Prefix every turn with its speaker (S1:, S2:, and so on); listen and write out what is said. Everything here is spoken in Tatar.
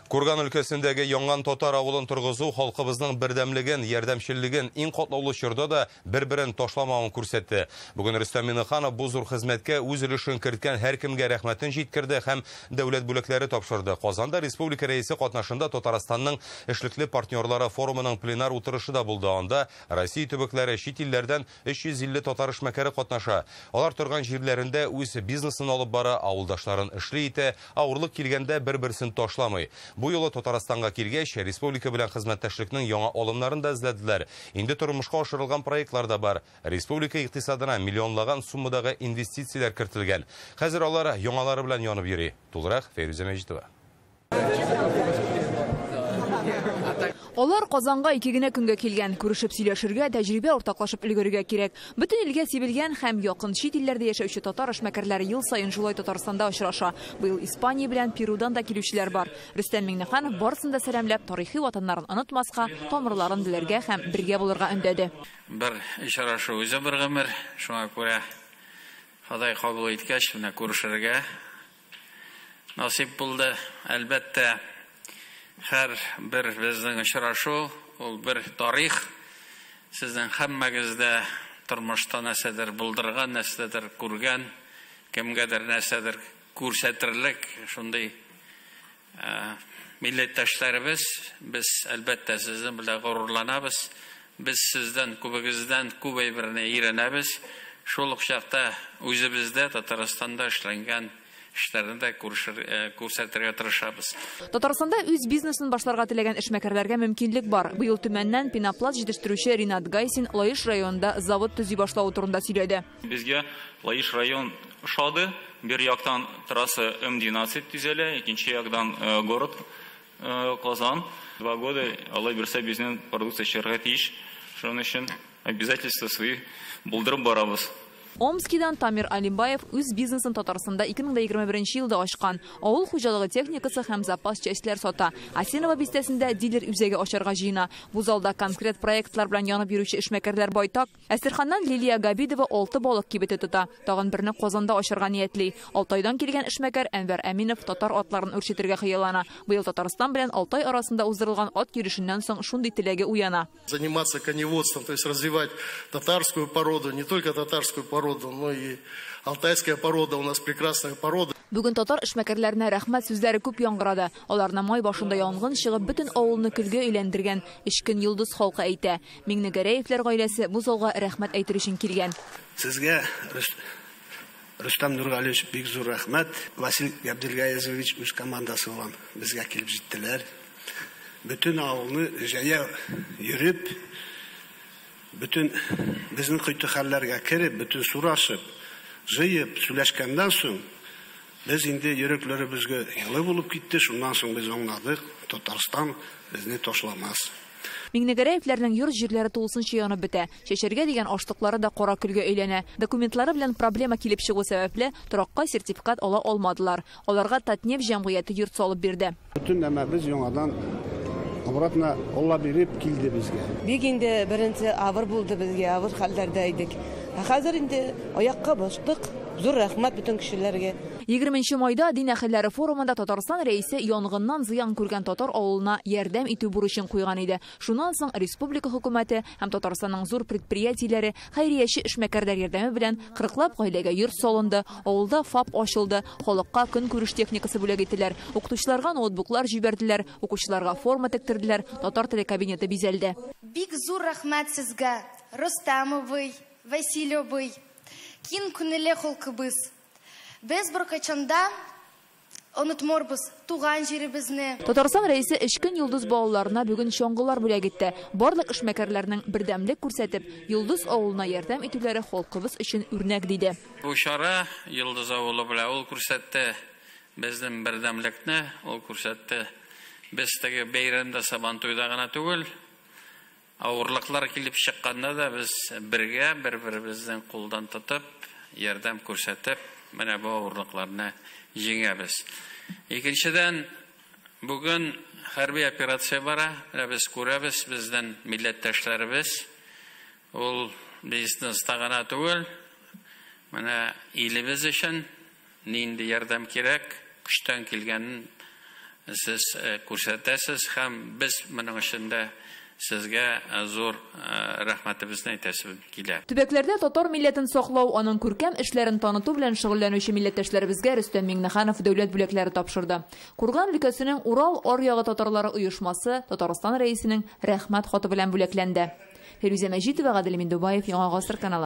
S1: Курган өлкәсендәге яңган татар авылын торгызу халкыбызның бердәмлеген, ярдәмчеллеген иң катлаулы чорда да бер-берен ташламавын күрсәтте. Бүген Рөстәм Миңнеханов бу зур хезмәткә үз өлешен керткән һәркемгә рәхмәтен җиткерде һәм дәүләт бүләкләре тапшырды. Казанда республика рәисе катнашында Татарстанның эшлекле партнерлары форумының пленар утырышы да булды. Анда Россия төбәкләре, чит илләрдән 350 татар эшмәкәре катнаша. Алар торган җирләрендә үз бизнесын алып бара, авылдашларын эшли итә, авырлык килгәндә бер-берсен ташламый. Бу юлы Татарстанга килгәч, республика белән хезмәттәшлекнең яңа алымнарын да эзләделәр. Инде тормышка ашырылган проектлар да бар. Республика икътисадына миллионлаган суммадагы инвестицияләр кертелгән. Хәзер алар яңалары белән янып йөри. Тулырак Фәйрүзә Мәҗитова.
S2: Олар Казанга 2 генә көнгә килгән, күрешеп сөйләшергә, тәҗрибә уртаклашып өлгерергә кирәк. Бөтен илгә сибелгән һәм якын чит илләрдә яшәүче татар эшмәкәрләре ел саен шулай Татарстанда очраша. Быел Испания белән Перудан да килүчеләр бар. Рөстәм Миңнеханов барысын да сәламләп, тарихи ватаннарын онытмаска, тамырларын белергә һәм бергә булырга өндәде.
S3: Бер очрашу үзе бер гомер, шуңа күрә Ходай кабул иткәч, менә күрешергә насип булды. Әлбәттә, һәр бер безнең очрашу, ул бер тарих. Сезнең һәммәгездә тормышта нәрсәдер булдырган, нәрсәдер күргән, кемгәдер нәрсәдер күрсәтерлек, шундый милләттәшләребез, без әлбәттә сезнең белән горурланабыз. Без сездән күбегездән күп әйберне өйрәнәбез. Шул ук чакта үзебездә Татарстанда эшләнгән эшләрендә күрсәтергә тырышабыз.
S2: Татарстанда үз бизнесын башларга теләгән эшмәкәрләргә мөмкинлек бар. Быел Төмәннән пенопласт җитештерүче Ринат Гайсин Лаиш районында завод төзи башлау турында сөйләде.
S4: Безгә Лаиш район ошады. Бер яктан трасса М12 төзелә, икенче яктан город Казан. 2 года Аллах бирсә безнең продукция чыгарга тиеш. Шуның өчен обязательства свои булдырып барабыз.
S2: Омскидан Тамир Алимбаев үз бизнесын Татарстанда 2021 елда ачкан. Авыл хуҗалыгы техникасы һәм запас частьләр сата. Асенова бистәсендә дилер үзәге ачарга җыена. Бу залда конкрет проектлар белән янып йөрүче эшмәкәрләр байтак. Әстерханнан Лилия Габидова 6 балык кибете тота. Тагын берне Казанда ачарга ниятли. Алтайдан килгән эшмәкәр Әнвәр Әминов татар атларын үрчетергә хыяллана. Быел Татарстан белән Алтай арасында уздырылган ат йөришеннән соң шундый теләге уяна.
S5: Заниматься коневодством, то есть развивать татарскую породу, не только татарскую породу, но и алтайская порода, у нас прекрасная порода.
S2: Бүген татар эшмәкәрләренә рәхмәт сүзләре күп яңгырады. Аларны май башында янгын чыгып, бөтен авылны көлгә өйләндергән Ишкин Йолдыз халкы әйтә. Миңнегәрәевләр гаиләсе бу залга рәхмәт әйтер өчен килгән.
S6: Сезгә Рөстәм Нургалиевич бик зур рәхмәт. Васил Габделгаевич үз командасы белән безгә килеп җиттеләр. Бөтен авылны җая йөреп, bütün bizning кыйты хәлләргә кереп, bütün сурашып, җыеп, сөйләшкәннән соң без инде йөрәкләребезгә ялы булып китте. Шуннан соң без аңладык, Татарстан безне ташламас.
S2: Миңнегәрәевләрнең йорт җирләре тулысынча янып бетә. Чәчәргә дигән ашлыклары да кара көлгә әйләнә. Документлары белән проблема килеп чыгу сәбәпле торакка сертификат ала алмадылар. Аларга Татнефть җәмгыяте йорт салып бирде.
S6: Bütün әмәбез яңадан обратно Алла биреп килде безгә.
S7: Бик инде беренче авыр булды безгә, авыр хәлләрдә идек. Хәзер инде аякка бастык. Зур рәхмәт бүтән кешеләргә.
S2: 20 майда Дин әһелләре форумында Татарстан рәисе янгыннан зыян күргән татар авылына ярдәм итү бурычын куйган иде. Шуннан соң республика хөкүмәте һәм Татарстанның зур предприятиеләре хәйрияче эшмәкәрләр ярдәме белән 40лап гаиләгә йорт салынды, авылда ФАП ачылды, халыкка көнкүреш техникасы бүләк ителәр, укытучыларга ноутбуклар җибәрделәр, укучыларга форма тектерделәр, татар теле кабинеты бизәлде.
S8: Бик зур рәхмәт сезгә, Рөстәмовый, Васильевый, кин күңелле халкыбыз. Без беркайчанда онытморбыз туган җиребезне.
S2: Татарстан рәисе Ишкин Йолдыз балаларына бүген чаңгылар бүләк итте. Барлык эшмәкәрләрнең бердәмлек күрсәтеп, Йолдыз авылына ярдәм итүләре халкыбыз өчен үрнәк диде.
S3: Бу чара Йолдыз авылы белән ул күрсәтте безнең бердәмлекне, ул күрсәтте. Без теге бәйрәмдә Сабантуйда гына түгел, авырлыклар килеп чыкканда да без бергә бер-беребезнең кулдан тотып, ярдәм күрсәтеп, менә бу авырлыкларны җиңәбез. Икенчедән, бүген хәрби операция бара, без күрәбез, безнең милләттәшләребез ул бизнеста гына түгел, менә илебез өчен нинди ярдәм кирәк, көчтән килгәнен сез күрсәтәсез һәм без моның эшендә сезгә зур рәхмәтебезне әйтәсебез килә.
S2: Төбәкләрдә татар милләтен саклау, аның күркәм эшләрен таныту белән шөгыльләнүче милләттәшләребезгә Рөстәм Миңнеханов дәүләт бүләкләре тапшырды. Курган өлкәсенең Урал аръягы татарлары оешмасы Татарстан рәисенең рәхмәт хаты белән бүләкләнде. Фирүзә Мәҗитова, Гадел Миндубаев, Яңа Гасыр каналы.